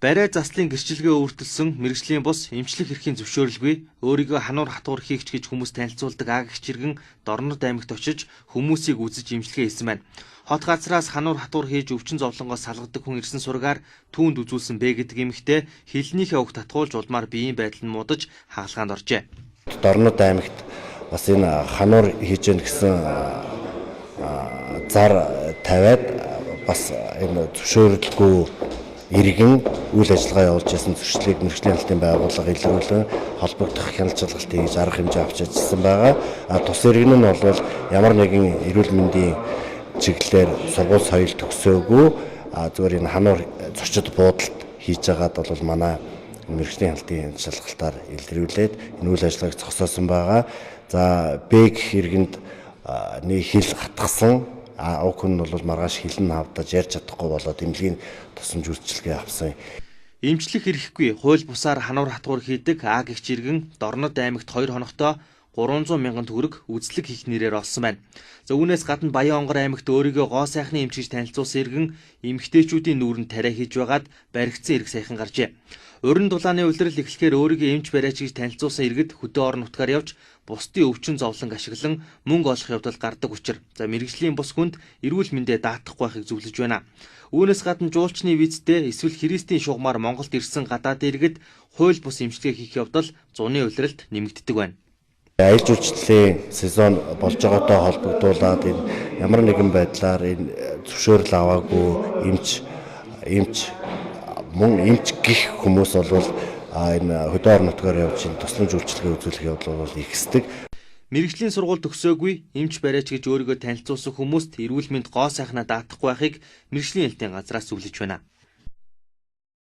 Барай заслын гэрчлэгээ өөртөлсөн мэрэгжлийн бус эмчлэх эрхийн зөвшөөрлгүй өөрийгөө хануур хатуур хийгч гэж хүмүүс танилцуулдаг аг хичиргэн Дорнод аймагт очиж хүмүүсийг үзэж эмчилгээ хийсэн байна. Хот газраас хануур хатуур хийж өвчин зовлонгоос салгадаг хүн ирсэн сургаар түүнд үзүүлсэн бэ гэдэг эмэгтэй хилнийхээ уг татгуулж улмаар биеийн байдал нь муудаж хаалгаанд оржээ. Дорнод аймагт бас энэ хануур хийж гэн гэсэн зар тавиад бас энэ зөвшөөрлгүй иргэн үйл ажиллагаа явуулж байсан зөрчлийг мэрэгжлийн албан байгууллага илрүүлэн холбогдох хяналтчилгалт хийж арга хэмжээ авч ажилласан байгаа. Тус иргэн нь бол ямар нэгэн эрүүл мэндийн чиглэлээр сургууль соёл төгсөөгүй зүгээр энэ хануур зочид буудалд хийж байгаад бол манай мэрэгжлийн албан шалгалтаар илрүүлээд энэ үйл ажиллагааг зогсоосон байгаа. За Б гэх иргэнд нэг хил хатгсан уг хүн нь бол маргааш хилэн авдаж ярьж чадахгүй болоод эмнэлгийн тусламж үйлчилгээ авсан. Эмчлэх эрхгүй хууль бусаар хануур хатуур хийдэг аг их жиргэн Дорнод аймагт 2 хоногтой 300 мянган төгрөг үзлэг хийх нэрээр олсон байна. За үүнээс гадна Баян-Онгор аймагт өөрийгөө гоо сайхны эмч гэж танилцуулсан иргэн эмэгтэйчүүдийн нүүрэнд тариа хийж байгаад баригдсан эрг сайхан гаржээ. Уран дулааны улирал эхлэхээр өөрийгөө эмч барайч гэж танилцуулсан иргэд хөдөө орон нутгаар явж бусдын өвчин зовлон ашиглан мөнгө олох явдал гардаг учир мэрэгжлийн бус хүнд эрүүл мэндэ даатахгүй байхыг зөвлөж байна. Үүнээс гадна жуулчны визтэй эсвэл Христийн шугамаар Монголд ирсэн гадаад иргэд хууль бус эмчилгээ хийх явдал зуны улиралд нэмэгддэг байна. Аялал жуулчлалын сезон болж байгаатай холбогдуулаад энэ ямар нэгэн байдлаар энэ зөвшөөрөл аваагүй эмч гих хүмүүс бол энэ хөдөө орон нутгаар явж тусламж үйлчилгээ үзүүлэх явдал бол ихсдэг. Мэргэжлийн сургууль төгсөөгүй эмч барайч гэж өөрийгөө танилцуулсан хүмүүст эрүүл мэнд гоо сайхнаа даатахгүй байхыг мэргэжлийн хэлтийн газраас зөвлөж байна.